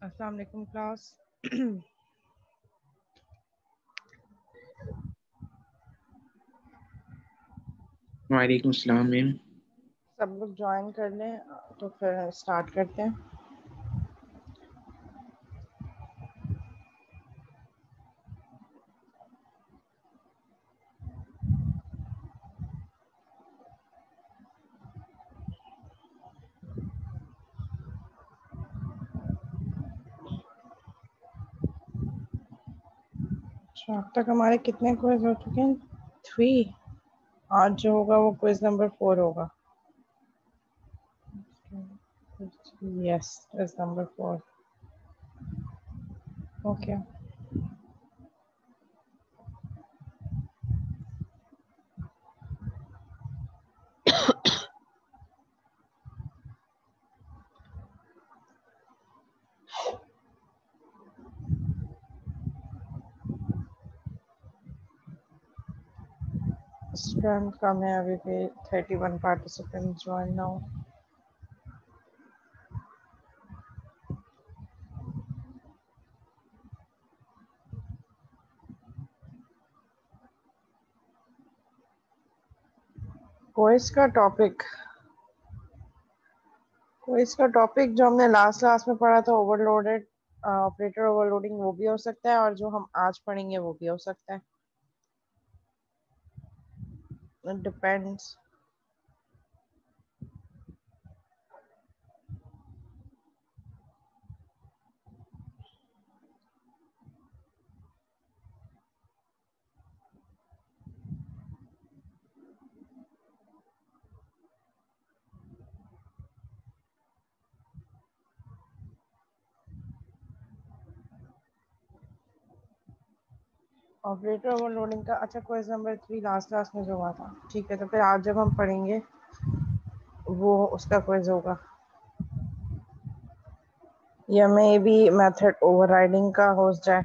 अस्सलाम वालेकुम क्लास। वालेकुम अस्सलाम मैम। सब लोग ज्वाइन कर लें तो फिर स्टार्ट करते हैं। अच्छा, अब तक हमारे कितने क्विज हो चुके हैं? 3। आज जो होगा वो क्विज नंबर 4 होगा। Yes, quiz number 4। Okay, strength कम है अभी भी। 31 पार्टिसिपेंट ज्वाइन नाउ। क्विज का टॉपिक जो हमने लास्ट क्लास में पढ़ा था, ओवरलोडेड ऑपरेटर ओवरलोडिंग, वो भी हो सकता है, और जो हम आज पढ़ेंगे वो भी हो सकता है। It depends. ऑपरेटर ओवरलोडिंग का अच्छा, क्वेश्चन नंबर 3 लास्ट क्लास में जो हुआ था। ठीक है, तो फिर आज जब हम पढ़ेंगे वो उसका क्वेश्चन होगा, या मे बी मेथड ओवरराइडिंग का हो जाए।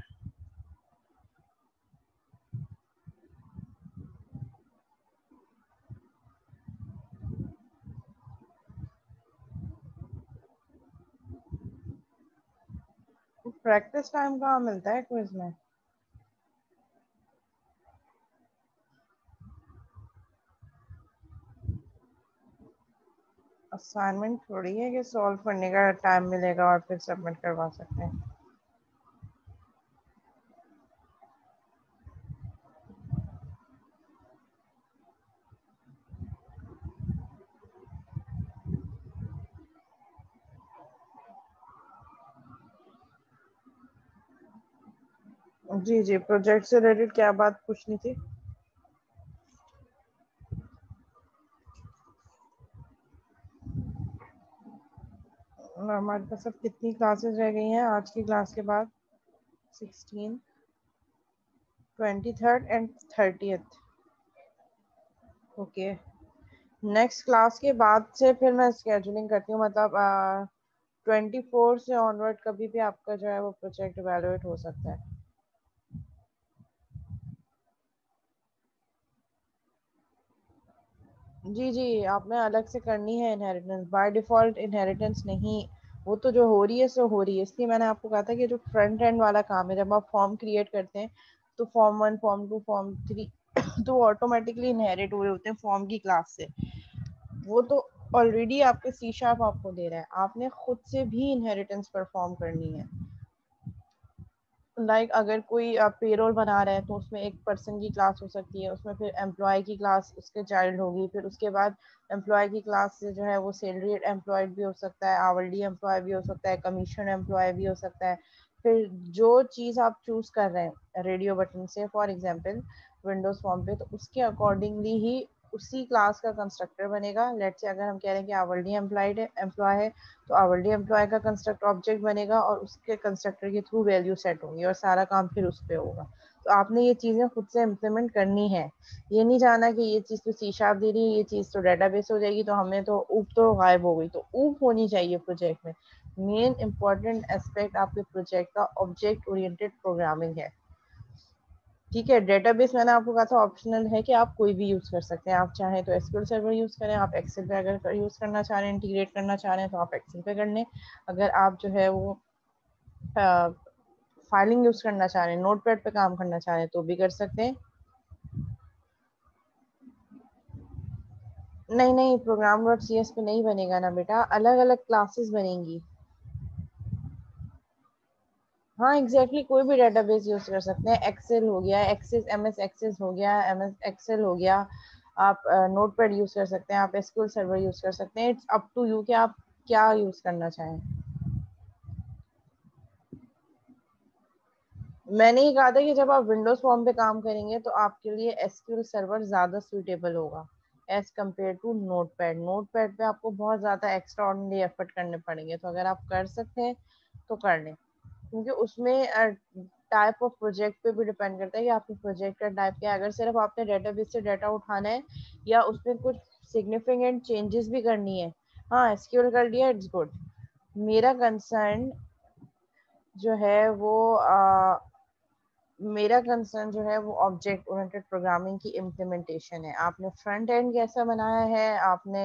प्रैक्टिस टाइम कहाँ मिलता है क्विज में? असाइनमेंट थोड़ी है कि सॉल्व करने का टाइम मिलेगा और फिर सबमिट करवा सकते हैं। जी जी, प्रोजेक्ट से रिलेटेड क्या बात पूछनी थी? हमारे पास अब कितनी क्लासेस रह गई हैं आज की क्लास के बाद? 16, 23 एंड 30। ओके, नेक्स्ट क्लास के बाद से फिर मैं स्केजुलिंग करती हूँ, मतलब 24 से ऑनवर्ड कभी भी आपका जो है वो प्रोजेक्ट इवेलुएट हो सकता है। जी जी, आपने अलग से करनी है इनहेरिटेंस, बाय डिफॉल्ट इनहेरिटेंस नहीं। वो तो जो हो रही है सो हो रही है, इसलिए मैंने आपको कहा था कि जो फ्रंट एंड वाला काम है, जब आप फॉर्म क्रिएट करते हैं तो फॉर्म 1, फॉर्म 2, फॉर्म 3 तो ऑटोमेटिकली इनहेरिट हुए होते हैं फॉर्म की क्लास से। वो तो ऑलरेडी आपके सी शार्प आपको दे रहा है, आपने खुद से भी इनहेरिटेंस परफॉर्म करनी है। अगर कोई पेरोल बना रहे हैं तो उसमें एक पर्सन की क्लास हो सकती है, उसमें फिर एम्प्लॉय की क्लास उसके चाइल्ड होगी, फिर उसके बाद एम्प्लॉय की क्लास से जो है वो सैलरीड एम्प्लॉयड भी हो सकता है, आवरली एम्प्लॉय भी हो सकता है, कमीशन एम्प्लॉय भी हो सकता है। फिर जो चीज़ आप चूज कर रहे हैं रेडियो बटन से, फॉर एग्जांपल विंडोज फॉर्म पे, तो उसके अकॉर्डिंगली ही उसी क्लास का कंस्ट्रक्टर बनेगा। लेट्स से अगर हम कह रहे हैं कि आवरली एम्प्लॉय है, तो आवरली एम्प्लॉय का कंस्ट्रक्ट ऑब्जेक्ट बनेगा और उसके कंस्ट्रक्टर के थ्रू वैल्यू सेट होंगी और सारा काम फिर उस पर होगा। तो आपने ये चीज़ें खुद से इम्प्लीमेंट करनी है। ये नहीं जाना कि ये चीज़ तो सी शार्प दे रही है, ये चीज़ तो डेटाबेस हो जाएगी, तो हमें तो ऊप तो गायब हो गई। तो ऊप होनी चाहिए प्रोजेक्ट में। मेन इंपॉर्टेंट एस्पेक्ट आपके प्रोजेक्ट का ऑब्जेक्ट ओरिएंटेड प्रोग्रामिंग है। ठीक है, डेटाबेस मैंने आपको कहा था ऑप्शनल है कि आप कोई भी यूज़ कर सकते हैं। आप चाहें तो एसक्यूएल सर्वर यूज़ करें, आप एक्सेल पे अगर यूज़ करना चाह रहे हैं, इंटीग्रेट करना चाह रहे हैं तो आप एक्सेल पे कर लें। अगर आप जो है वो फाइलिंग यूज करना चाह रहे हैं, नोटपैड पे काम करना चाह रहे हैं तो भी कर सकते हैं। नहीं नहीं, प्रोग्राम डॉट सी एस पे नहीं बनेगा ना बेटा, अलग अलग क्लासेस बनेंगी। हाँ एग्जैक्टली exactly, कोई भी डेटाबेस यूज कर सकते हैं। एक्सेल हो गया, एक्सेस एम एस एक्सेस हो गया, एम एस एक्सेल हो गया, आप नोटपैड यूज कर सकते हैं, आप एसक्यूएल सर्वर यूज कर सकते हैं। इट्स अप टू यू कि आप क्या यूज करना चाहें। मैंने ही कहा था कि जब आप विंडोज फॉर्म पे काम करेंगे तो आपके लिए एसक्यूएल सर्वर ज्यादा सूटेबल होगा as compare to Notepad. Notepad पे आपको बहुत ज्यादा एक्स्ट्रा ऑर्डिनरी एफर्ट करने पड़ेंगे, तो अगर आप कर सकते हैं तो कर लें, क्योंकि उसमें टाइप ऑफ प्रोजेक्ट पे भी डिपेंड करता है कि आपके प्रोजेक्ट का टाइप क्या है। अगर सिर्फ आपने डेटाबेस से डाटा उठाना है या उसमें कुछ सिग्निफिकेंट चेंजेस भी करनी है, हाँ एसक्यूएल कर लिया, इट्स गुड। मेरा कंसर्न जो है वो मेरा कंसर्न जो है वो ऑब्जेक्ट ओरिएंटेड प्रोग्रामिंग की इम्प्लीमेंटेशन है। आपने फ्रंट एंड कैसा बनाया है, आपने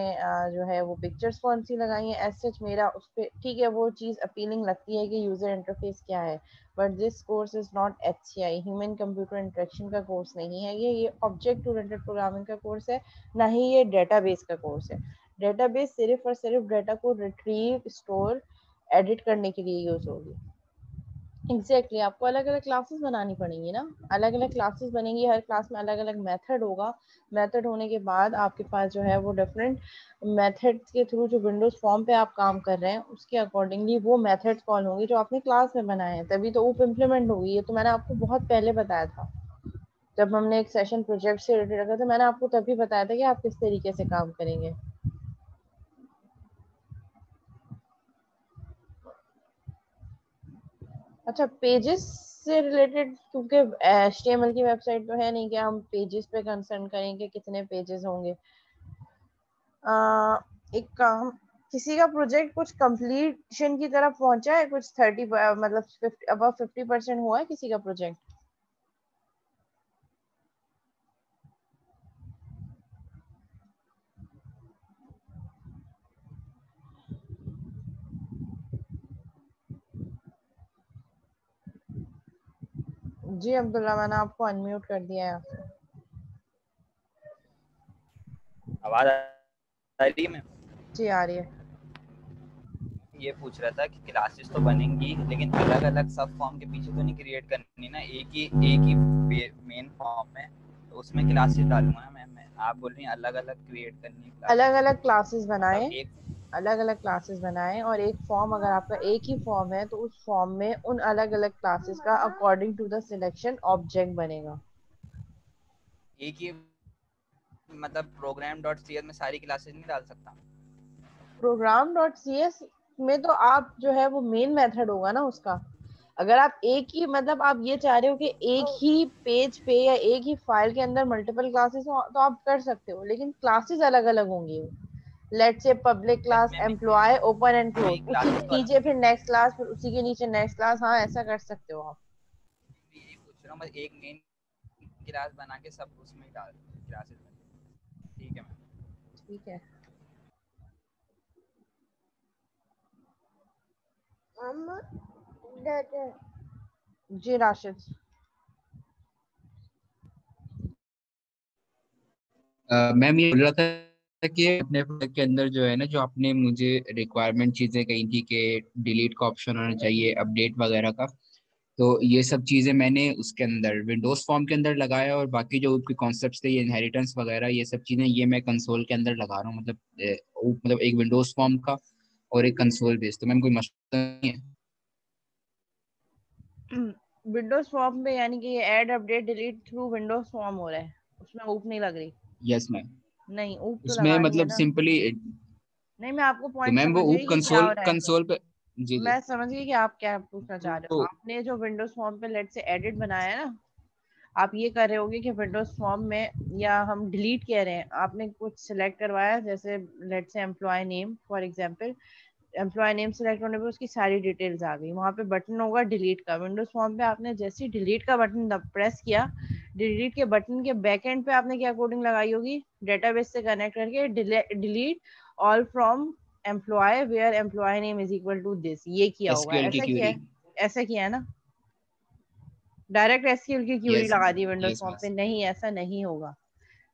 जो है वो पिक्चर्स कौन सी लगाई है, एज सच मेरा उस पर ठीक है वो चीज़ अपीलिंग लगती है कि यूजर इंटरफेस क्या है, but this course is not HCI, human computer interaction का कोर्स नहीं है ये ऑब्जेक्ट ओरिएंटेड प्रोग्रामिंग का कोर्स है, ना ही ये डेटाबेस का कोर्स है। डेटाबेस सिर्फ और सिर्फ डाटा को रिट्रीव, स्टोर, एडिट करने के लिए यूज होगी। एग्जैक्टली आपको अलग अलग क्लासेस बनानी पड़ेंगी ना, अलग अलग क्लासेस बनेंगी, हर क्लास में अलग अलग मेथड होगा। मेथड होने के बाद आपके पास जो है वो डिफरेंट मेथड्स के थ्रू जो विंडोज फॉर्म पे आप काम कर रहे हैं उसके अकॉर्डिंगली वो मेथड्स कॉल होंगे जो आपने क्लास में बनाए हैं, तभी तो ऊप इम्प्लीमेंट होगी। ये तो मैंने आपको बहुत पहले बताया था, जब हमने एक सेशन प्रोजेक्ट से रिलेटेड रखा था, मैंने आपको तभी बताया था कि आप किस तरीके से काम करेंगे। अच्छा, पेजेस से रिलेटेड, क्योंकि HTML की वेबसाइट तो है नहीं कि हम पेजेस पे कंसर्न करेंगे कितने पेजेस होंगे। एक काम, किसी का प्रोजेक्ट कुछ कंप्लीशन की तरफ पहुंचा है, कुछ 30 मतलब 50 अबव 50% हुआ है किसी का प्रोजेक्ट? जी अब्दुल्ला, मैंने आपको अनम्यूट कर दिया है। आवाज आ रही है? जी आ रही है। ये पूछ रहा था कि क्लासेस तो बनेंगी लेकिन अलग अलग सब फॉर्म के पीछे तो नहीं क्रिएट करनी ना, एक ही मेन फॉर्म में, तो उसमें क्लासेस डालूंगा मैं आप बोल रही हैं अलग अलग क्रिएट करनी है अलग क्लासेस, अलग क्लासेस बनाए, मतलब एक अलग अलग क्लासेस बनाएं, और एक फॉर्म, अगर आपका एक ही फॉर्म है तो उस फॉर्म में उन अलग अलग क्लासेस का according to the selection object बनेगा। ही मतलब प्रोग्राम डॉट सी एस में सारी क्लासेस नहीं डाल सकता? प्रोग्राम डॉट सी एस में तो आप जो है वो मेन मेथड होगा ना उसका। अगर आप एक ही, मतलब आप ये चाह रहे हो कि एक ही पेज पे या एक ही फाइल के अंदर मल्टीपल क्लासेस हो तो आप कर सकते हो, लेकिन क्लासेस अलग अलग होंगी। लेट्स से पब्लिक क्लास, इसमें एम्प्लॉय, ओपन एंड क्लोज, उसी क्लासेस के तो अलग, नीचे फिर नेक्स्ट क्लास, फिर उसी के नीचे नेक्स्ट क्लास, हाँ ऐसा कर सकते हो आप। यही पूछ रहा हूँ मैं, एक मेन क्लास बना के सब उसमें डाल क्लासेस, ठीक है मैम। ठीक है। जी राशिद। मैम ये बोल रहा था कि अपने प्रोजेक्ट के अंदर जो है ना, जो आपने मुझे रिक्वायरमेंट चीजें कही थी कि डिलीट का ऑप्शन होना चाहिए, अपडेट वगैरह का, तो ये सब चीजें मैंने उसके अंदर विंडोज फॉर्म के अंदर लगाया, और बाकी जो उसके कॉन्सेप्ट्स थे, ये इनहेरिटेंस वगैरह ये सब चीजें, ये मैं कंसोल के अंदर लगा रहा हूँ, मतलब एक विंडोज फॉर्म का और एक कंसोल बेस। तो मैम कोई मसला नहीं है? विंडोज फॉर्म पे यानी कि ये add update delete through Windows form हो रहा है, उसमें ऊप नहीं लग रही? Yes ma'am. नहीं, ऊप तो उसमें लगानी है मतलब ना। सिंपली, नहीं, मैं आपको तो पॉइंट मैम वो समझ ऊप गई कि क्या कंसोल हो रहा है। कंसोल पे। जी जी। मैं समझ गई कि आप क्या पूछना चाह रहे हो। तो आपने जो विंडोज फॉर्म पे लेट से एडिट बनाया है ना, आप ये कर रहे होगे कि विंडोज फॉर्म में, या हम डिलीट कह रहे हैं, आपने कुछ सिलेक्ट करवाया, जैसे let say employee name for example, employee name select होने पे उसकी सारी डिटेल्स आ गई, वहां पे बटन होगा डिलीट का। विंडोज फॉर्म पे आपने जैसे ही डिलीट का बटन प्रेस किया, डिलीट के बटन के बैक एंड पे आपने क्या कोडिंग लगाई होगी, डेटाबेस से कनेक्ट करके delete all from employee where employee name is equal to this, ये किया होगा, एसक्यूएल की ऐसा किया क्यूरी। है। ऐसा किया है ना, डायरेक्ट एसक्यूएल की क्यूरी यस लगा दी विंडोज यस फॉर्म पे, बस। नहीं ऐसा नहीं होगा।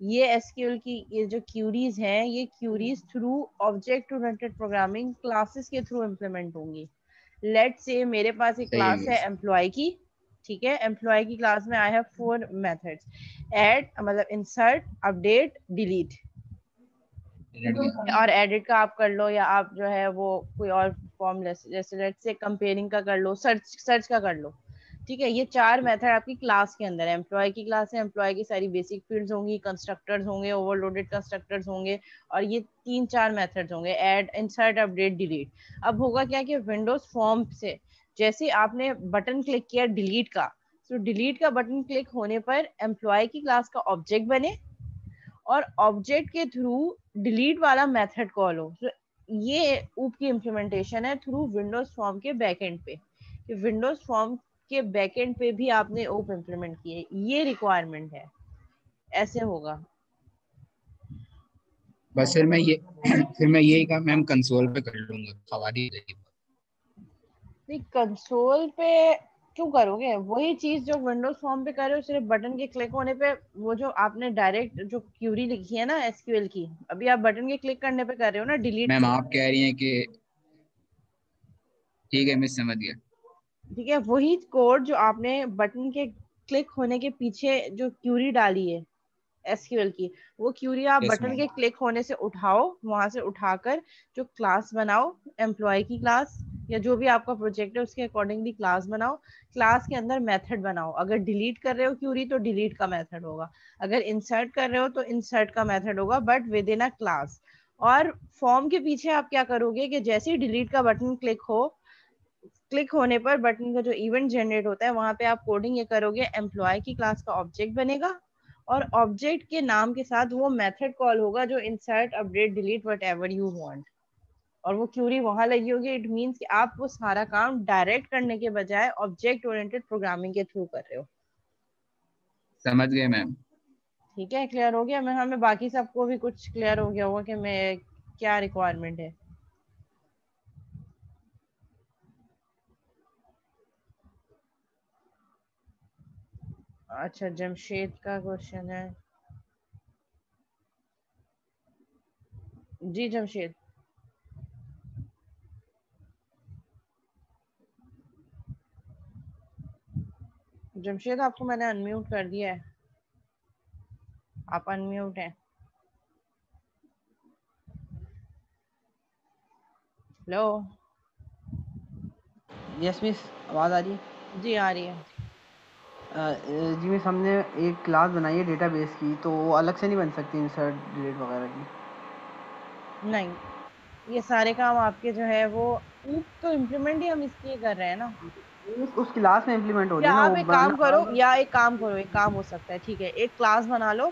ये एसक्यूएल की ये जो क्यूरीज हैं, ये queries through object oriented programming classes के थ्रू इम्प्लीमेंट होंगी। लेट से मेरे पास एक सही है क्लास है guys। एम्प्लॉय की, ठीक है, एम्प्लॉय की क्लास में आई हैव 4 मेथड्स, ऐड मतलब इंसर्ट, अपडेट, डिलीट। और एडिट का आप कर लो, या आप जो है वो कोई और फॉर्म जैसे लेट से कंपेयरिंग का कर लो, सर्च का कर लो, ठीक है। ये 4 मेथड आपकी क्लास के अंदर है। एम्प्लॉय की क्लास है, एम्प्लॉय की सारी बेसिक फील्ड्स होंगी, कंस्ट्रक्टर्स होंगे, ओवरलोडेड कंस्ट्रक्टर्स होंगे, और ये 3-4 मेथड्स होंगे, ऐड, इंसर्ट, अपडेट, डिलीट। अब होगा क्या कि विंडोज फॉर्म से जैसे आपने बटन क्लिक किया डिलीट का, तो डिलीट का बटन क्लिक होने पर एम्प्लॉय की क्लास का ऑब्जेक्ट बने, और ऑब्जेक्ट के थ्रू डिलीट वाला मेथड कॉल हो। तो ये ऊप की इम्प्लीमेंटेशन है थ्रू विंडोज फॉर्म के बैकएंड पे, कि विंडोज फॉर्म के बैकएंड पे भी आपने ओप इम्प्लीमेंट किए, ये रिक्वायरमेंट है, ऐसे होगा। बस फिर मैं ये फिर मैं यही काम मैम कंसोल पे कर लूंगा, खवारी रहेगी। नहीं, कंसोल पे क्यों करोगे? वही चीज जो विंडोज फॉर्म पे कर रहे हो, सिर्फ बटन के क्लिक होने पे, वो जो आपने डायरेक्ट जो क्यूरी लिखी है ना एसक्यूएल की, अभी आप बटन के क्लिक करने पे कर रहे हो ना डिलीट मैम की, आप कह रही हैं कि ठीक है मैं समझ गया। ठीक है, वही कोड जो आपने बटन के क्लिक होने के पीछे जो क्यूरी डाली है एसक्यूएल की, वो क्यूरी आप यस बटन मैम। के क्लिक होने से उठाओ, वहां से उठाकर जो क्लास बनाओ, एम्प्लॉय की क्लास या जो भी आपका प्रोजेक्ट है उसके अकॉर्डिंगली क्लास बनाओ, क्लास के अंदर मेथड बनाओ। अगर डिलीट कर रहे हो क्यूरी तो डिलीट का मेथड होगा, अगर इंसर्ट कर रहे हो तो इंसर्ट का मेथड होगा, but with in a class. और फॉर्म के पीछे आप क्या करोगे कि जैसे ही डिलीट का बटन क्लिक होने पर बटन का जो इवेंट जनरेट होता है, वहां पे आप कोडिंग ये करोगे, एम्प्लॉय की क्लास का ऑब्जेक्ट बनेगा, और ऑब्जेक्ट के नाम के साथ वो मेथड कॉल होगा जो insert, update, delete, what ever you want, और वो क्यूरी वहां लगी होगी। इट मीन्स कि आप वो सारा काम डायरेक्ट करने के बजाय ऑब्जेक्ट ओरिएंटेड प्रोग्रामिंग के थ्रू कर रहे हो। समझ गए मैम। ठीक है, क्लियर हो गया? मैं हमें बाकी सबको भी कुछ क्लियर हो गया होगा कि मैं क्या रिक्वायरमेंट है। अच्छा, जमशेद का क्वेश्चन है। जी जमशेद। जमशेद आपको मैंने अनम्यूट कर दिया है, आप अनम्यूट हैं। हेलो। यस मिस, आवाज़ आ रही है? जी आ रही है। जी मिस, हमने एक क्लास बनाई है डेटाबेस की, तो वो अलग से नहीं बन सकती इंसर्ट डिलीट वगैरह की? नहीं, ये सारे काम आपके जो है वो तो इम्प्लीमेंट ही हम इसलिए कर रहे हैं ना। उस क्लास में इम्प्लीमेंट हो रही या है ना आप वो एक काम करो, मतलब। या एक काम करो, एक काम हो सकता है, ठीक है, एक क्लास बना लो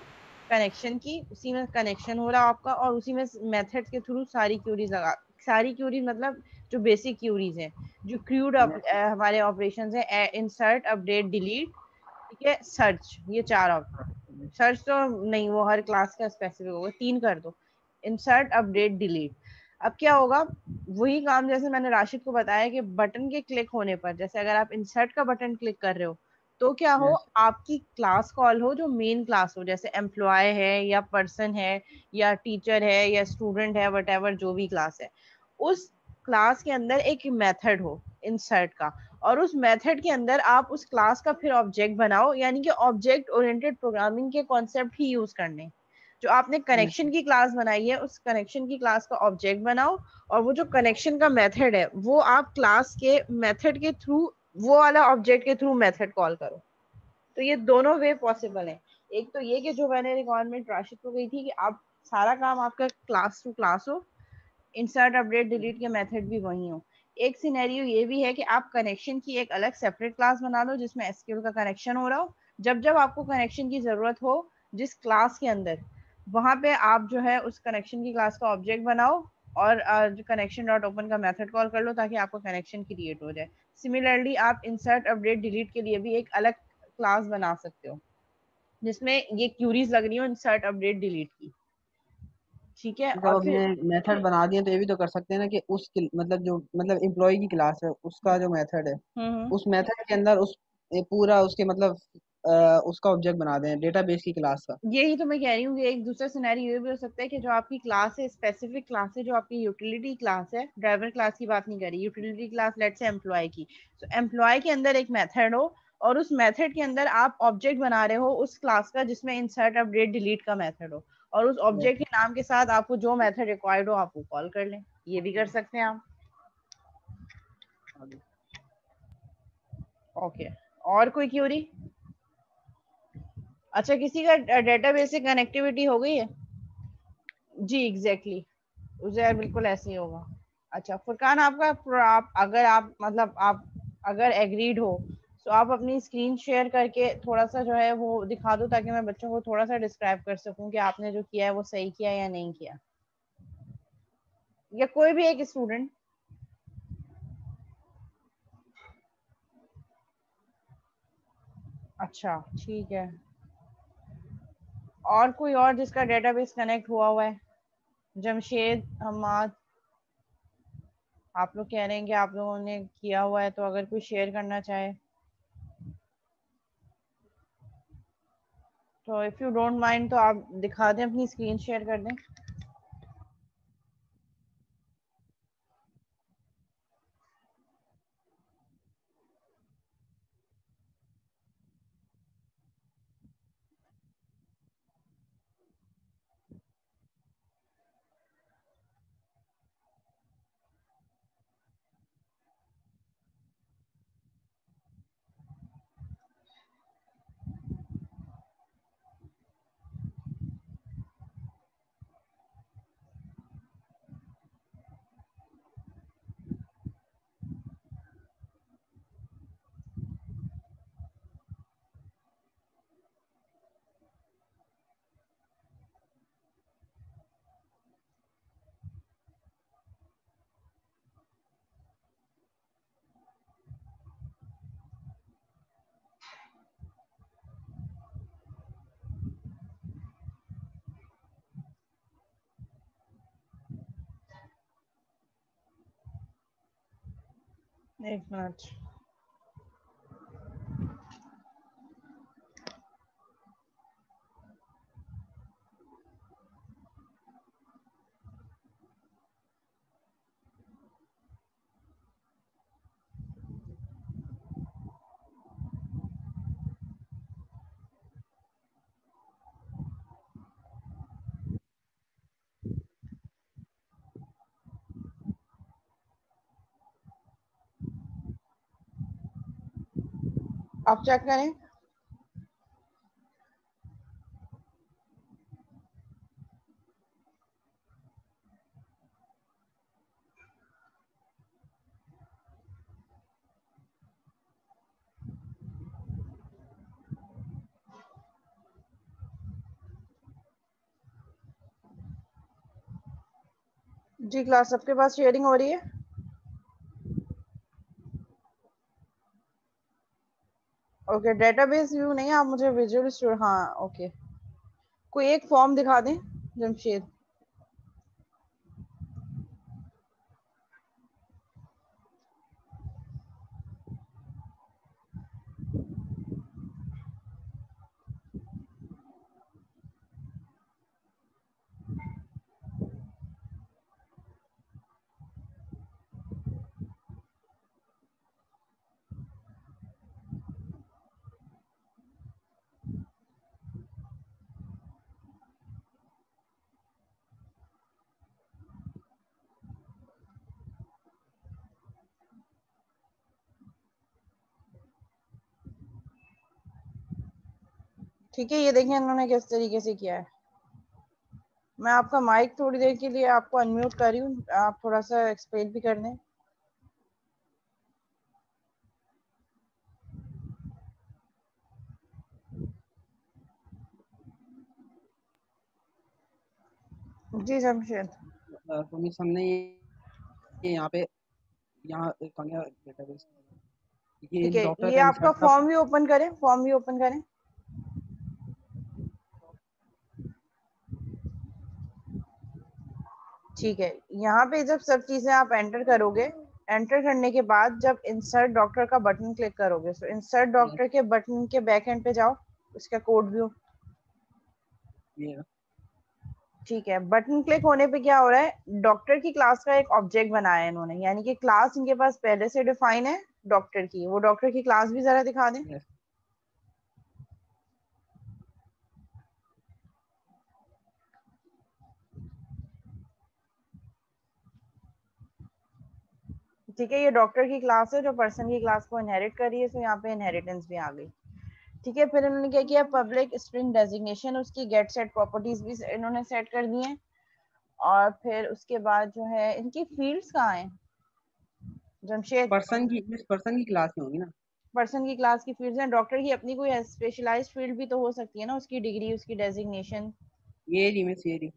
कनेक्शन की, उसी में कनेक्शन हो रहा है आपका, और उसी में मेथड के थ्रू सारी क्यूरीज लगा, सारी क्यूरीज मतलब जो बेसिक क्यूरीज हैं, जो क्रूड हमारे ऑपरेशंस हैं, इंसर्ट, अपडेट, डिलीट, ठीक है, सर्च, ये 4 सर्च तो नहीं, वो हर क्लास का स्पेसिफिक होगा, 3 कर दो, इंसर्ट, अपडेट, डिलीट। अब क्या होगा, वही काम जैसे मैंने राशिद को बताया कि बटन के क्लिक होने पर, जैसे अगर आप इंसर्ट का बटन क्लिक कर रहे हो तो क्या हो, यस। आपकी क्लास कॉल हो जो मेन क्लास हो, जैसे एम्प्लॉय है या पर्सन है या टीचर है या स्टूडेंट है, वट जो भी क्लास है, उस क्लास के अंदर एक मेथड हो इंसर्ट का, और उस मेथड के अंदर आप उस क्लास का फिर ऑब्जेक्ट बनाओ, यानी कि ऑब्जेक्ट ओरिएंटेड प्रोग्रामिंग के कॉन्सेप्ट ही यूज करने। जो आपने कनेक्शन की क्लास बनाई है, उस कनेक्शन की क्लास का ऑब्जेक्ट बनाओ, और वो जो कनेक्शन का मेथड है वो आप क्लास के मेथड के थ्रू, वो वाला ऑब्जेक्ट के थ्रू मेथड कॉल करो। तो ये दोनों वे पॉसिबल है। एक तो ये कि जो मैंने रिक्वायरमेंट राशिद को गई थी कि आप सारा काम आपका क्लास टू क्लास हो, इंसर्ट, अपडेट, डिलीट के मेथड भी वही हो। एक सिनेरियो ये भी है कि आप कनेक्शन की एक अलग सेपरेट क्लास बना लो जिसमें एसक्यूएल का कनेक्शन हो रहा हो, जब जब आपको कनेक्शन की जरूरत हो जिस क्लास के अंदर, वहां पे आप जो है उस कनेक्शन की क्लास का ऑब्जेक्ट बनाओ, और जो कनेक्शन डॉट ओपन का मेथड कॉल कर लो ताकि आपका कनेक्शन क्रिएट हो जाए। सिमिलरली आप इंसर्ट, अपडेट, डिलीट के लिए भी एक अलग क्लास बना सकते हो जिसमें ये क्यूरीज लग रही हो इंसर्ट, अपडेट, डिलीट की। ठीक है। जब और अपने फिर मेथड बना दिए तो ये भी तो कर सकते हैं ना कि उस मतलब जो मतलब एम्प्लॉय की क्लास है उसका जो मेथड है हम्म, उस मेथड के अंदर उस पूरा उसके मतलब उसका ऑब्जेक्ट बना दें डेटाबेस की क्लास का। यही तो मैं कह रही हूँ कि एक दूसरा सिनेरियो ये भी हो सकता है कि जो आपकी क्लास है, स्पेसिफिक क्लास है, जो आपकी यूटिलिटी क्लास है, ड्राइवर क्लास की बात नहीं कर रही, utility class let's say employee की, तो एम्प्लॉय के अंदर एक मेथड हो और उस मेथड के अंदर आप ऑब्जेक्ट बना रहे हो उस क्लास का जिसमें इंसर्ट अपडेट डिलीट का मेथड हो, और उस ऑब्जेक्ट के नाम के साथ आपको जो मेथड रिक्वायर्ड हो आप वो कॉल कर लें। ये भी कर सकते हैं आप। ओके, और कोई क्यूरी? अच्छा, किसी का डेटाबेस से कनेक्टिविटी हो गई है? जी एग्जैक्टली exactly. उजैर बिल्कुल ऐसे ही होगा। अच्छा फुरकान, आप अगर आप मतलब आप अगर एग्रीड हो तो आप अपनी स्क्रीन शेयर करके थोड़ा सा जो है वो दिखा दो, ताकि मैं बच्चों को थोड़ा सा डिस्क्राइब कर सकूं कि आपने जो किया है वो सही किया या नहीं किया, या कोई भी एक स्टूडेंट। अच्छा ठीक है, और कोई और जिसका डेटाबेस कनेक्ट हुआ है? जमशेद, हमाद, आप लोग कह रहे हैं कि आप लोगों ने किया हुआ है, तो अगर कोई शेयर करना चाहे तो इफ़ यू डोंट माइंड तो आप दिखा दें, अपनी स्क्रीन शेयर कर दें। एक मिनट। आप चेक करें। जी क्लास सबके पास शेयरिंग हो रही है? ओके, डेटाबेस व्यू नहीं, आप मुझे विजुअल स्टूडियो, हाँ ओके। कोई एक फॉर्म दिखा दें जमशेद। ठीक है, ये देखें इन्होंने किस तरीके से किया है। मैं आपका माइक थोड़ी देर के लिए आपको अनम्यूट कर रही हूँ, आप थोड़ा सा एक्सप्लेन भी कर दें। जी जमशेद। तो मीन्स हमने ये यहाँ पे यहाँ डेटाबेस ये ठीक है, डॉक्टर ये का आपका इंसर्ट फॉर्म भी ओपन करें, फॉर्म भी ओपन करें। ठीक है, यहाँ पे जब सब चीजें आप एंटर करोगे, एंटर करने के बाद जब इंसर्ट डॉक्टर का बटन क्लिक करोगे, तो इंसर्ट डॉक्टर के बटन के बैक एंड पे जाओ, उसका कोड व्यू। ठीक है, बटन क्लिक होने पे क्या हो रहा है, डॉक्टर की क्लास का एक ऑब्जेक्ट बनाया है इन्होंने, यानी कि क्लास इनके पास पहले से डिफाइन है डॉक्टर की। वो डॉक्टर की क्लास भी जरा दिखा दें। ठीक है, ये डॉक्टर की क्लास है जो पर्सन की क्लास को इनहेरिट कर रही है, तो यहाँ पे इनहेरिटेंस भी आ गई। ठीक है, फिर इन्होंने क्या किया, पब्लिक स्ट्रिंग डेजिग्नेशन, उसकी गेट सेट प्रॉपर्टीज भी इन्होंने सेट कर दी हैं। और फिर उसके बाद जो है इनकी फील्ड्स कहाँ हैं जमशेद? पर्सन की क्लास में होगी ना। पर्सन की क्लास की फील्ड्स हैं। डॉक्टर की अपनी कोई स्पेशलाइज्ड फील्ड भी तो हो सकती है ना, उसकी डिग्री, उसकी डेजिग्नेशन। ये रही मिस, ये रही।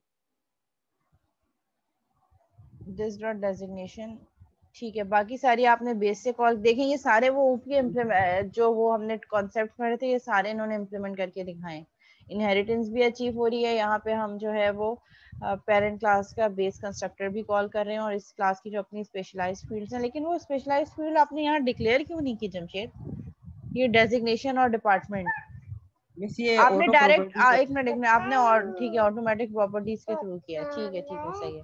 This dot designation. ठीक है, बाकी सारी आपने बेस से कॉल देखें, ये सारे वो ऊपरी जो वो हमने कॉन्सेप्ट पढ़े थे, ये सारे इन्होंने इम्प्लीमेंट करके दिखाए। इनहेरिटेंस भी अचीव हो रही है। यहाँ पे हम जो है वो पेरेंट क्लास का बेस कंस्ट्रक्टर भी कॉल कर रहे हैं, और इस क्लास की जो अपनी स्पेशलाइज्ड फील्ड्स हैं, लेकिन वो स्पेशलाइज्ड फील्ड आपने यहाँ डिक्लेयर क्यों नहीं की जमशेद? ये डेजिग्नेशन और डिपार्टमेंट मिस ये आपने ऑटो डायरेक्ट प्रॉपर्टी एक मिनट आपने, और ठीक है, ऑटोमेटिक प्रॉपर्टीज के थ्रू किया। ठीक है, ठीक है, सही है।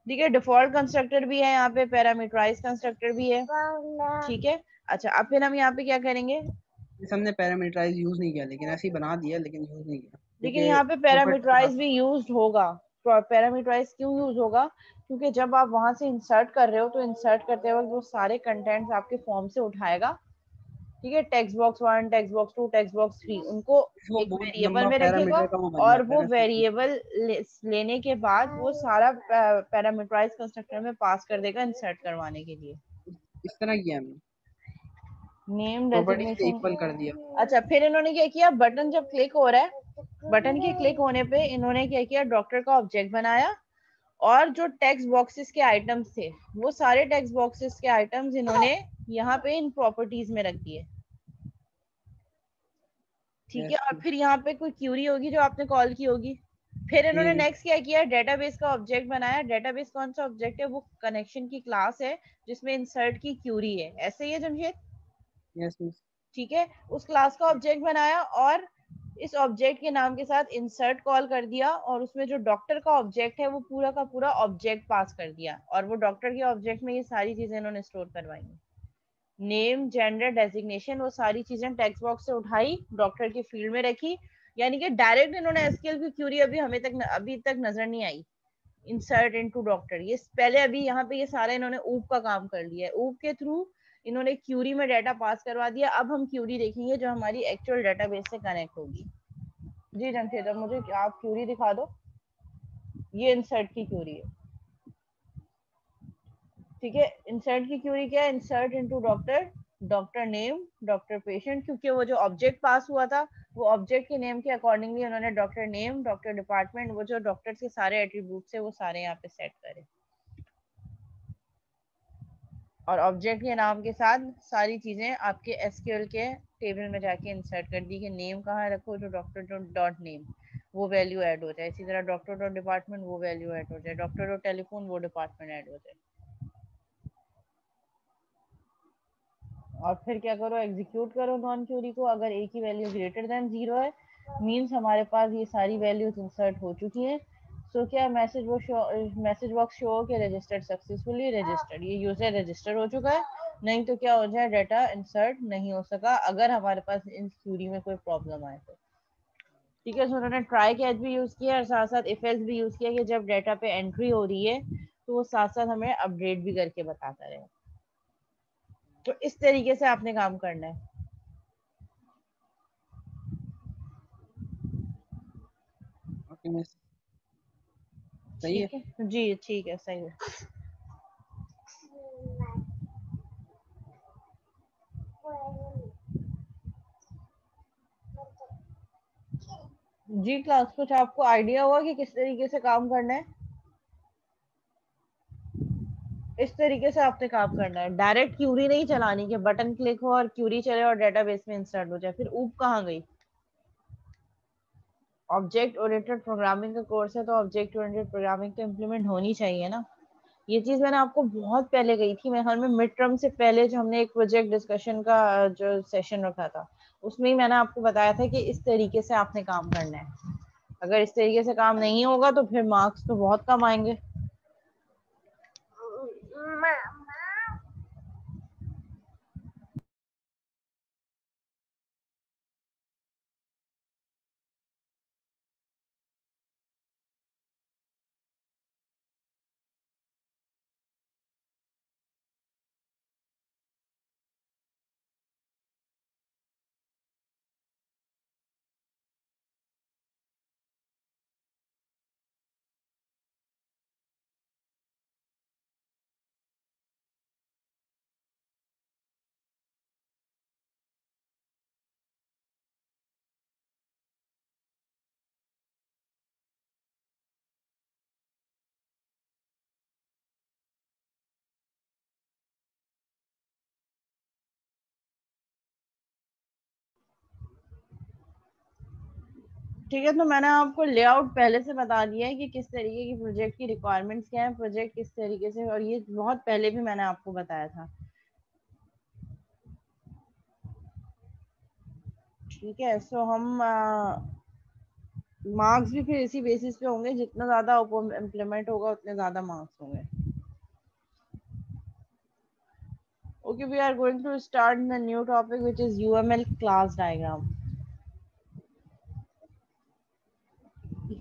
ठीक है, डिफॉल्ट कंस्ट्रक्टर भी है यहाँ पे, पैरामीटराइज कंस्ट्रक्टर भी है। ठीक है, अच्छा, अब फिर हम यहाँ पे क्या करेंगे, हमने पैरामीटराइज यूज नहीं किया, लेकिन ऐसे ही बना दिया, लेकिन यूज नहीं किया। लेकिन यहाँ पे पैरामीटराइज भी यूज होगा। पैरामीटराइज क्यों यूज होगा? क्योंकि जब आप वहां से इंसर्ट कर रहे हो, तो इंसर्ट करते वक्त वो सारे कंटेंट्स आपके फॉर्म से उठाएगा। ठीक है, text box 1, text box 2, text box 3, उनको वो एक बहुत वेरिएबल लंबा में रखेगा, पैरामीटर का वो बन और जाता है वो ना। वेरिएबल लेने के बाद वो सारा पैरामीटराइज कंस्ट्रक्टर में पास कर देगा इंसर्ट करवाने के लिए। इस तरह किया हमने, नेम प्रॉपर्टी से डेजिग्नेशन। इक्वल कर दिया। अच्छा, फिर इन्होंने क्या किया, बटन जब क्लिक हो रहा है, बटन के क्लिक होने पे इन्होंने क्या किया, डॉक्टर का ऑब्जेक्ट बनाया, और जो टेक्स्ट बॉक्सेस के आइटम्स थे, वो सारे टेक्स्ट बॉक्सेस के आइटम्स इन्होंने यहाँ पे इन प्रॉपर्टीज में रख दिए। ठीक है, और फिर यहाँ पे कोई क्यूरी होगी जो आपने कॉल की होगी। फिर इन्होंने नेक्स्ट क्या किया, डेटाबेस का ऑब्जेक्ट बनाया। डेटाबेस कौन सा ऑब्जेक्ट है? वो कनेक्शन की क्लास है जिसमें इंसर्ट की क्यूरी है। ऐसे ही है जमशेद? Yes miss. ठीक है, उस क्लास का ऑब्जेक्ट बनाया, और इस ऑब्जेक्ट के नाम के साथ इंसर्ट कॉल कर दिया, और उसमें जो डॉक्टर का ऑब्जेक्ट है वो पूरा का पूरा ऑब्जेक्ट पास कर दिया, और वो डॉक्टर के ऑब्जेक्ट में ये सारी चीजें इन्होंने स्टोर करवाई। नेम, जेंडर, डेजिग्नेशन, वो सारी चीजें टेक्स्ट बॉक्स से उठाई, डॉक्टर की फील्ड में रखी। यानी कि डायरेक्ट इन्होंने एसक्यूएल की क्यूरी अभी तक नजर नहीं आई, इंसर्ट इनटू डॉक्टर। ये पहले अभी यहाँ पे ये सारा इन्होंने ऊप का काम कर लिया है। ऊप के थ्रू इन्होंने क्यूरी में डाटा पास करवा दिया। अब हम क्यूरी देखेंगे जो हमारी एक्चुअल डेटाबेस से कनेक्ट होगी। जी जमशेद, अब मुझे आप क्यूरी दिखा दो। ये इंसर्ट की क्यूरी है। ठीक है, इंसर्ट की क्यूरी क्या है, insert into doctor, doctor name, doctor patient, क्योंकि वो जो ऑब्जेक्ट पास हुआ था वो ऑब्जेक्ट के नेम के अकॉर्डिंगली उन्होंने डॉक्टर नेम, डॉक्टर डिपार्टमेंट, वो जो डॉक्टर के सारे एट्रीब्यूट्स है वो सारे यहाँ पे सेट करे, और ऑब्जेक्ट के नाम के साथ सारी चीजें आपके एसक्यूएल के टेबल में जाके इंसर्ट कर दी कि नेम कहाँ रखो, जो डॉक्टर डॉट नेम वो वैल्यू ऐड हो जाए। इसी तरह डॉक्टर डॉट डिपार्टमेंट वो वैल्यू ऐड हो जाए, डॉक्टर डॉट टेलीफोन वो डिपार्टमेंट ऐड हो जाए। और फिर क्या करो, एग्जीक्यूट करो नॉन क्यूरी को। अगर ए की वैल्यू ग्रेटर देन 0 है, मींस हमारे पास ये सारी वैल्यूज इंसर्ट हो चुकी हैं। सो क्या मैसेज बॉक्स शो हो कि रजिस्टर्ड सक्सेसफुली रजिस्टर्ड, ये यूजर रजिस्टर हो चुका है। नहीं तो क्या हो जाए, डाटा इंसर्ट नहीं हो सका, अगर हमारे पास इन क्यूरी में कोई प्रॉब्लम आए तो। ठीक है, सो उन्होंने ट्राई कैच भी यूज किया, और साथ साथ इफ एल्स भी यूज किया कि जब डाटा पे एंट्री हो रही है तो वो साथ साथ हमें अपडेट भी करके बताता रहे। तो इस तरीके से आपने काम करना है। ओके मिस, सही है। ठीक है जी, ठीक है, सही है। जी क्लास, कुछ आपको आइडिया हुआ कि किस तरीके से काम करना है? इस तरीके से आपने काम करना है, डायरेक्ट क्यूरी नहीं चलानी कि बटन क्लिक हो और क्यूरी चले और डेटाबेस में इंसर्ट हो जाए। फिर ऊप कहाँ गई? ऑब्जेक्ट ओरिएंटेड प्रोग्रामिंग का कोर्स है तो ऑब्जेक्ट ओरिएंटेड प्रोग्रामिंग तो इम्प्लीमेंट होनी चाहिए ना। ये चीज मैंने आपको बहुत पहले कही थी, मेरे ख्याल में मिड टर्म से पहले जो हमने एक प्रोजेक्ट डिस्कशन का जो सेशन रखा था उसमें ही मैंने आपको बताया था कि इस तरीके से आपने काम करना है। अगर इस तरीके से काम नहीं होगा तो फिर मार्क्स तो बहुत कम आएंगे। ठीक है, तो मैंने आपको लेआउट पहले से बता दिया है कि किस तरीके की प्रोजेक्ट की रिक्वायरमेंट्स क्या है, प्रोजेक्ट किस तरीके से, और ये बहुत पहले भी मैंने आपको बताया था। ठीक है, सो हम मार्क्स भी फिर इसी बेसिस पे होंगे, जितना ज्यादा इम्प्लीमेंट होगा उतने ज्यादा मार्क्स होंगे। Okay, we are going to start the new topic which is UML class diagram.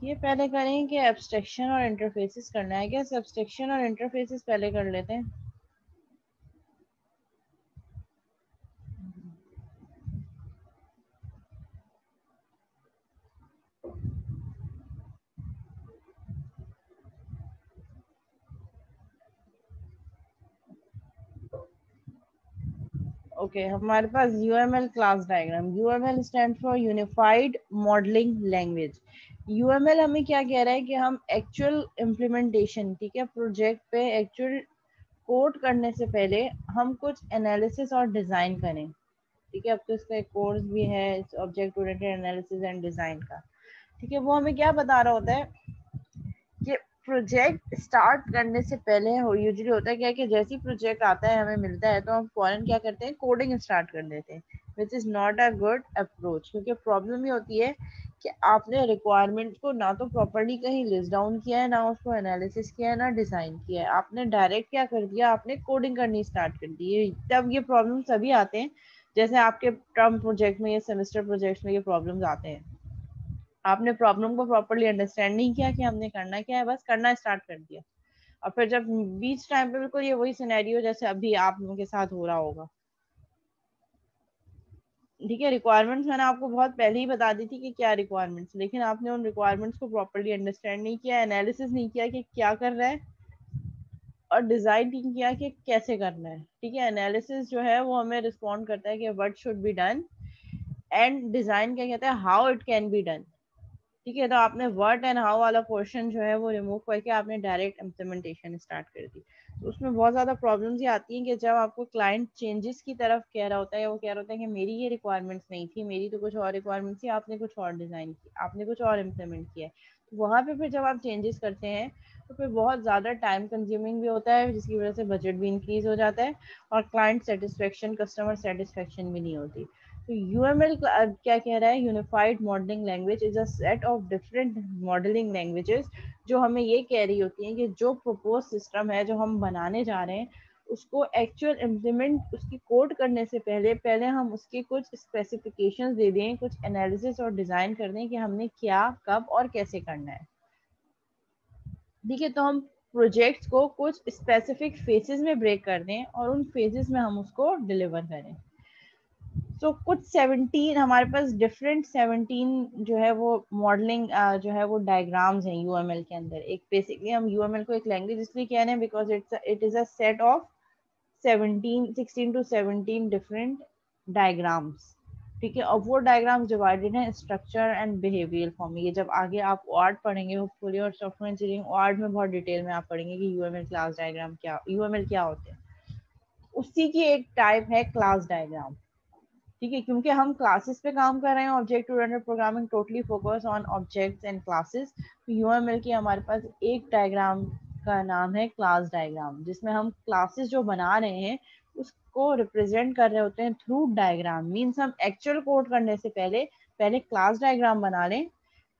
ये पहले करें कि एब्स्ट्रैक्शन और इंटरफेसेस करना है क्या? एब्स्ट्रैक्शन और इंटरफेसेस पहले कर लेते हैं। ओके, हमारे पास UML class diagram. UML stand for unified modelling language. UML हमें क्या कह रहा है कि हम एक्चुअल इम्प्लीमेंटेशन, ठीक है, प्रोजेक्ट पे एक्चुअल कोड करने से पहले हम कुछ एनालिसिस और डिजाइन करें। ठीक है, अब तो इसका एक कोर्स भी है object oriented analysis and design का। ठीक है, वो हमें क्या बता रहा होता है कि प्रोजेक्ट स्टार्ट करने से पहले यूजुअली होता है क्या कि जैसे ही प्रोजेक्ट आता है हमें मिलता है तो हम फौरन क्या करते हैं, कोडिंग स्टार्ट कर देते हैं, which is not a good approach. क्योंकि प्रॉब्लम ये होती है कि आपने रिक्वायरमेंट को ना तो प्रॉपरली कहीं लिस्ट डाउन किया है, ना उसको एनालिसिस किया है, ना डिजाइन किया है, आपने डायरेक्ट क्या कर दिया, आपने कोडिंग करनी स्टार्ट कर दी है। तब ये प्रॉब्लम सभी आते हैं, जैसे आपके टर्म प्रोजेक्ट में या सेमेस्टर प्रोजेक्ट में ये प्रॉब्लम्स आते हैं। आपने प्रॉब्लम को प्रॉपरली अंडरस्टैंड नहीं किया कि हमने करना क्या है, बस करना स्टार्ट कर दिया। और फिर जब बीच टाइम पे बिल्कुल ये वही सिनेरियो जैसे अभी आप लोगों के साथ हो रहा होगा। ठीक है, रिक्वायरमेंट्स मैंने आपको बहुत पहले ही बता दी थी कि क्या रिक्वायरमेंट्स, लेकिन आपने उन रिक्वायरमेंट्स को प्रॉपरली अंडरस्टैंड नहीं किया, एनालिसिस नहीं किया कि क्या कर रहा है, और डिजाइन नहीं किया कि कैसे करना है। ठीक है, एनालिसिस जो है वो हमें रिस्पॉन्ड करता है कि what should be done, and design क्या कहता है, how it can be done. ठीक है, तो आपने व्हाट एंड हाउ वाला पोर्शन जो है वो रिमूव करके आपने डायरेक्ट इम्प्लीमेंटेशन स्टार्ट कर दी। तो उसमें बहुत ज़्यादा प्रॉब्लम्स ये आती हैं कि जब आपको क्लाइंट चेंजेस की तरफ कह रहा होता है, या वो कह रहा होता है कि मेरी ये रिक्वायरमेंट्स नहीं थी, मेरी तो कुछ और रिक्वायरमेंट्स थी, आपने कुछ और डिज़ाइन की, आपने कुछ और इम्प्लीमेंट किया है, तो वहाँ पे फिर जब आप चेंजेस करते हैं तो फिर बहुत ज़्यादा टाइम कंज्यूमिंग भी होता है, जिसकी वजह से बजट भी इंक्रीज हो जाता है, और क्लाइंट सेटिस्फेक्शन, कस्टमर सेटिस्फेक्शन भी नहीं होती। तो UML क्या कह रहा है, unified modelling language is a set of different modelling languages, जो हमें ये कह रही होती हैं कि जो प्रपोज सिस्टम है जो हम बनाने जा रहे हैं उसको एक्चुअल इम्प्लीमेंट, उसकी कोड करने से पहले पहले हम उसके कुछ स्पेसिफिकेशंस दे दें, कुछ एनालिसिस और डिज़ाइन कर दें कि हमने क्या, कब और कैसे करना है। ठीक है, तो हम प्रोजेक्ट्स को कुछ स्पेसिफिक फेजेस में ब्रेक कर दें और उन फेजेस में हम उसको डिलीवर करें। तो कुछ 17 हमारे पास डिफरेंट 17 जो है वो मॉडलिंग जो है वो डायग्राम्स हैं यूएमएल के अंदर। एक बेसिकली हम यूएमएल को एक लैंग्वेज इसलिए कह रहे हैं because it is a set of 16 to 17 different diagrams. ठीक है, और वो डायग्राम्स डिवाइडेड हैं स्ट्रक्चर एंड बिहेवियल फॉर्म में। ये जब आगे आप OARD पढ़ेंगे होपफुली, और सॉफ्टवेयर इंजीनियरिंग OARD में बहुत डिटेल में आप पढ़ेंगे कि यूएमएल क्लास डायग्राम क्या, यूएमएल क्या होते हैं। उसी की एक टाइप है क्लास डायग्राम। ठीक है, क्योंकि हम क्लासेस पे काम कर रहे हैं, object oriented programming totally focus on objects and classes. तो यूएमएल की हमारे पास एक डायग्राम का नाम है क्लास डायग्राम, जिसमें हम क्लासेस जो बना रहे हैं उसको रिप्रेजेंट कर रहे होते हैं थ्रू डायग्राम। मीन्स हम एक्चुअल कोड करने से पहले पहले क्लास डायग्राम बना लें,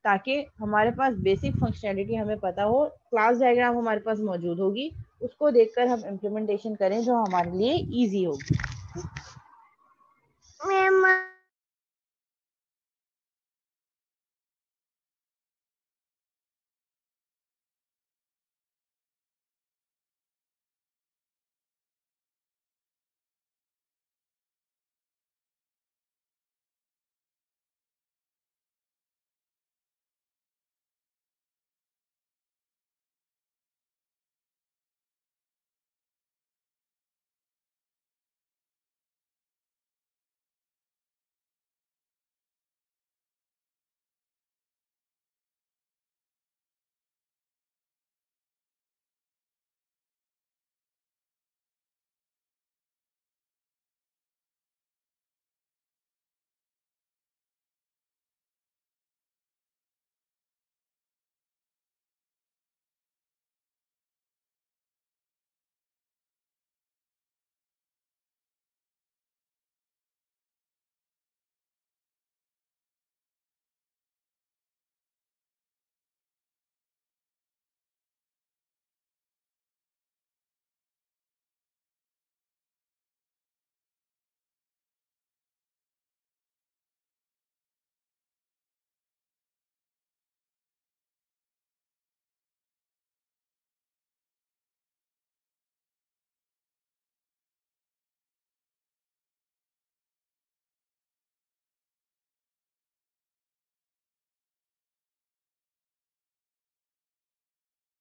ताकि हमारे पास बेसिक फंक्शनैलिटी हमें पता हो। क्लास डायग्राम हमारे पास मौजूद होगी, उसको देखकर हम इम्प्लीमेंटेशन करें जो हमारे लिए ईजी होगी।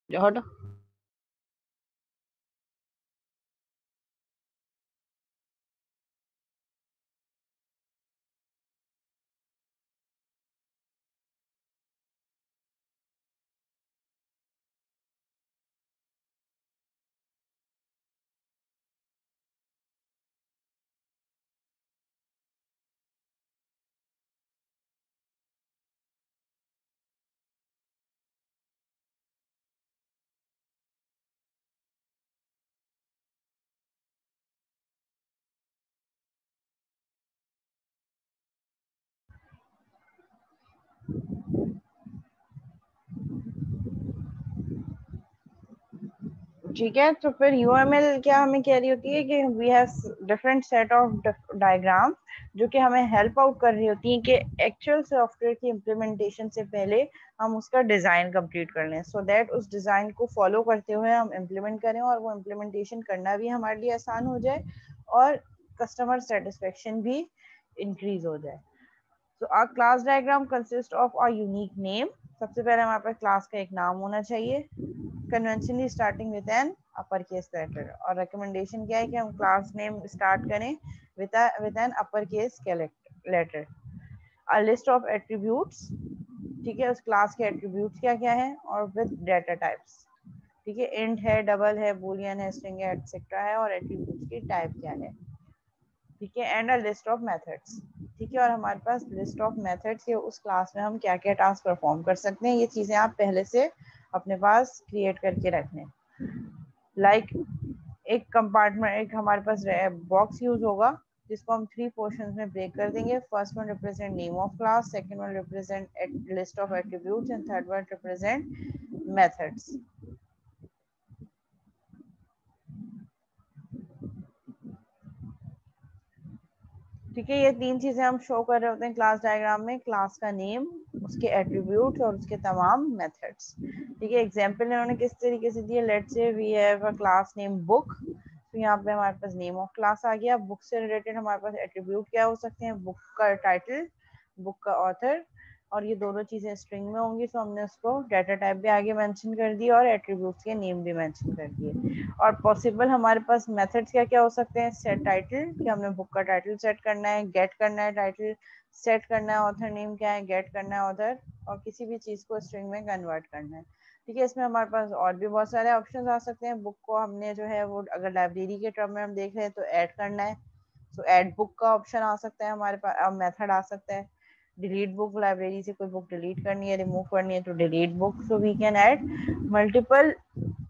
हटो। ठीक है, तो फिर यूएमएल क्या हमें कह रही होती है कि we have different set of diagram जो कि हमें हेल्प आउट कर रही होती है कि एक्चुअल सॉफ्टवेयर की इम्प्लीमेंटेशन से पहले हम उसका डिज़ाइन कंप्लीट कर लें, सो दैट उस डिज़ाइन को फॉलो करते हुए हम इम्प्लीमेंट करें और वो इम्प्लीमेंटेशन करना भी हमारे लिए आसान हो जाए और कस्टमर सेटिस्फेक्शन भी इंक्रीज हो जाए। So our class diagram consists of a unique name. सबसे पहले हमारे पास क्लास का एक नाम होना चाहिए, conventionally starting with an uppercase letter, और recommendation क्या है कि हम क्लास नेम स्टार्ट करें with an uppercase letter. A list of attributes, ठीक है, उस क्लास के attributes क्या क्या है, और with data types, ठीक है, int है, double है, boolean है, string है, etc है, और attributes की type क्या है, ठीक है, and a list of methods, ठीक है, और हमारे पास लिस्ट ऑफ मेथड्स है उस क्लास में हम क्या क्या टास्क परफॉर्म कर सकते हैं, ये चीजें आप पहले से अपने पास क्रिएट करके रख लें। लाइक एक कंपार्टमेंट, एक हमारे पास बॉक्स यूज होगा जिसको हम 3 पोर्शंस में ब्रेक कर देंगे। First one represent name of class, second one represent list of attributes and third one represent methods. ठीक है, ये 3 चीजें हम शो कर रहे होते हैं क्लास डायग्राम में, क्लास का नेम, उसके एट्रीब्यूट्स और उसके तमाम मेथड्स। ठीक है, एग्जांपल इन्होंने किस तरीके से दिया, let's say we have a class name book, तो यहाँ पे हमारे पास नेम ऑफ क्लास आ गया। बुक से रिलेटेड हमारे पास एट्रीब्यूट क्या हो सकते हैं, बुक का टाइटल, बुक का ऑथर, और ये दोनों चीजें स्ट्रिंग में होंगी, तो हमने उसको डाटा टाइप भी आगे मेंशन कर दिया और एट्रीब्यूट्स के नेम भी मेंशन कर दिए। और पॉसिबल हमारे पास मेथड्स क्या क्या हो सकते हैं, सेट टाइटल, कि हमने बुक का टाइटल सेट करना है, गेट करना है टाइटल, सेट करना है ऑथर नेम क्या है, गेट करना है ऑथर, और किसी भी चीज को स्ट्रिंग में कन्वर्ट करना है। ठीक है, इसमें हमारे पास और भी बहुत सारे ऑप्शंस आ सकते हैं। बुक को हमने जो है वो अगर लाइब्रेरी के टर्म में हम देख रहे हैं तो ऐड करना है, सो ऐड बुक का ऑप्शन आ सकता है हमारे पास, मेथड आ सकता है। डिलीट बुक, लाइब्रेरी से कोई बुक डिलीट करनी है, रिमूव करनी है तो delete book. So we can add multiple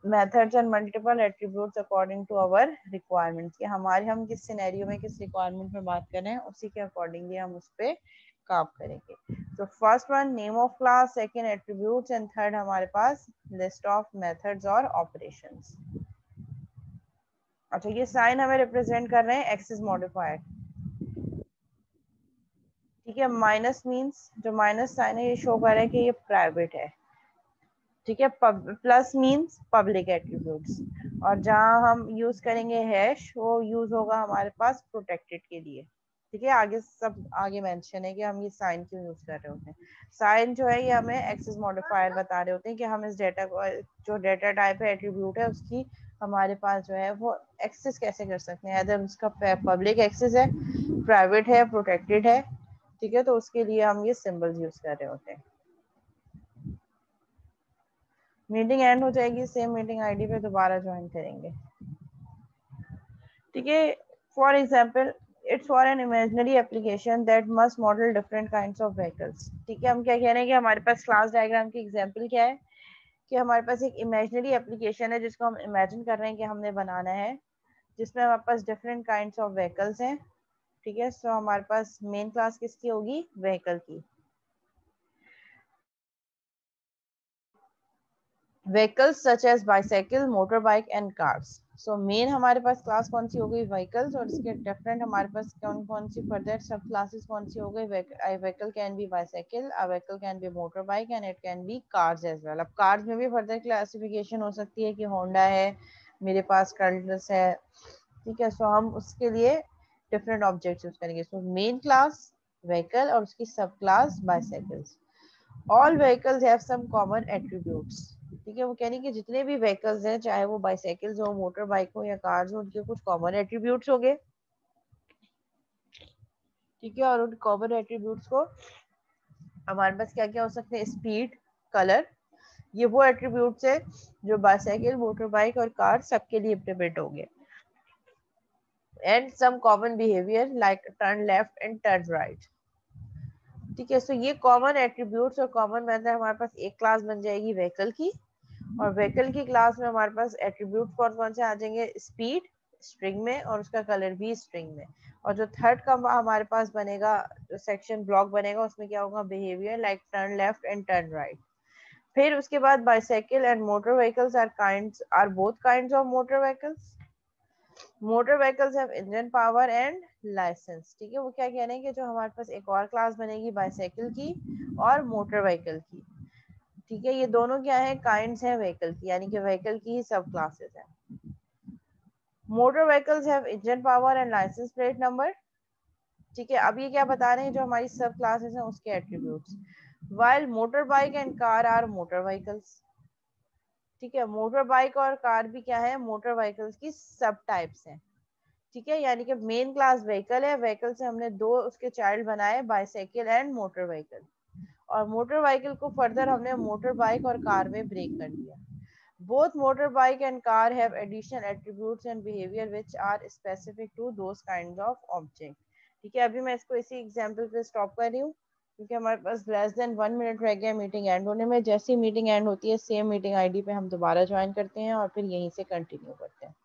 methods and multiple attributes according to our requirements, कि हमारे हम किस सिनेरियो में किस रिक्वायरमेंट में बात कर रहे हैं उसी के अकॉर्डिंगली हम उस पर काम करेंगे। तो first one name of class, second attributes and third हमारे पास लिस्ट ऑफ मेथड्स और ऑपरेशंस। अच्छा, ये साइन हमें रिप्रेजेंट कर रहे हैं एक्सेस मॉडिफायर, ठीक है। माइनस मींस जो माइनस साइन है ये शो कर रहा है कि ये प्राइवेट है, ठीक है। प्लस मींस पब्लिक एट्रीब्यूट्स, और जहां हम यूज करेंगे हैश वो यूज होगा हमारे पास प्रोटेक्टेड के लिए, ठीक है। आगे सब आगे मेंशन है कि हम ये साइन क्यों यूज कर रहे होते हैं। साइन जो है ये हमें एक्सेस मॉडिफायर बता रहे होते हैं कि हम इस डेटा को, जो डेटा टाइप है एट्रीब्यूट है उसकी हमारे पास जो है वो एक्सेस कैसे कर सकते हैं, अगर उसका पब्लिक एक्सेस है, प्राइवेट है, प्रोटेक्टेड है, ठीक है। तो उसके लिए हम ये सिंबल्स यूज कर रहे होते हैं। मीटिंग एंड हो जाएगी, सेम मीटिंग आईडी पे दोबारा ज्वाइन करेंगे, ठीक है। For example it's for an imaginary application that must model different kinds of vehicles, ठीक है। हम क्या कह रहे हैं कि हमारे पास क्लास डायग्राम की एग्जाम्पल क्या है, कि हमारे पास एक इमेजिनरी एप्लीकेशन है जिसको हम इमेजिन कर रहे हैं कि हमने बनाना है, जिसमें हमारे पास डिफरेंट काइंड्स ऑफ व्हीकल्स हैं, ठीक है। सो हमारे पास मेन क्लास किसकी होगी, व्हीकल की। Vehicles such as bicycle, motor bike and cars. So main हमारे पास क्लास कौन सी हो गई, व्हीकल्स, और इसके डिफरेंट हमारे पास कौन कौन सी फर्दर सब क्लासेस कौन सी हो गई, vehicle can be bicycle, a vehicle can be motor bike and it can be cars as well. अब कार्स में भी फर्दर क्लासिफिकेशन हो सकती है कि होंडा है, मेरे पास कर्टस है, ठीक है। सो हम उसके लिए डिफरेंट ऑब्जेक्ट्स यूज करेंगे। सो मेन क्लास व्हीकल और उसकी subclass bicycles. All vehicles have some common attributes, ठीक है। वो कह रही कि जितने भी व्हीकल्स हैं, चाहे वो बाइसाइकिल्स हो, मोटर बाइक हो या कार्स हो, उनके कुछ कॉमन एट्रीब्यूट्स होंगे, ठीक है। और उन कॉमन एट्रीब्यूट्स को हमारे पास क्या क्या हो सकते हैं, स्पीड, कलर, ये वो एट्रीब्यूट्स है जो बाइसाइकिल, मोटर बाइक और कार सबके लिए इम्प्लीमेंट होंगे। And some common behaviour like turn left and turn right, ठीक है। सो ये कॉमन एट्रीब्यूट्स और कॉमन मेथड हमारे पास एक क्लास बन जाएगी व्हीकल की, और व्हीकल की क्लास में हमारे पास एट्रीब्यूट कौन कौन से आ जाएंगे, स्पीड स्ट्रिंग में और उसका कलर भी स्ट्रिंग में। और जो थर्ड का हमारे पास बनेगा, जो सेक्शन ब्लॉक बनेगा, उसमें क्या होगा, behaviour like turn left and turn right. फिर उसके बाद bicycle and motor vehicles are both kinds of motor vehicles. Motor vehicles have engine power and licence, ठीक है। वो क्या कह रहे हैं कि जो हमारे पास एक और क्लास बनेगी बाइसाइकिल की और मोटर व्हीकल की, ठीक है। ये दोनों क्या है, काइंड्स हैं व्हीकल की, यानी कि व्हीकल की ही सब क्लासेस हैं। Motor vehicles have engine power and licence plate number, ठीक है। अब ये क्या बता रहे हैं, जो हमारी सब क्लासेस हैं उसके attributes. While motor bike and car are motor vehicles, ठीक है। मोटर बाइक और कार भी क्या है, मोटर व्हीकल्स की सब टाइप्स हैं, ठीक है। यानी कि मेन क्लास व्हीकल है, व्हीकल से हमने दो उसके चाइल्ड बनाए, बाइसाइकिल एंड मोटर व्हीकल, और मोटर व्हीकल को फर्दर हमने मोटर बाइक और कार में ब्रेक कर दिया। Both motorbike and car have additional attributes and behavior which are specific to those kinds of object, ठीक है। अभी मैं इसको इसी एग्जांपल पे स्टॉप कर रही हूँ क्योंकि हमारे पास लेस देन 1 मिनट रह गया मीटिंग एंड होने में। जैसी मीटिंग एंड होती है सेम मीटिंग आईडी पे हम दोबारा ज्वाइन करते हैं और फिर यहीं से कंटिन्यू करते हैं।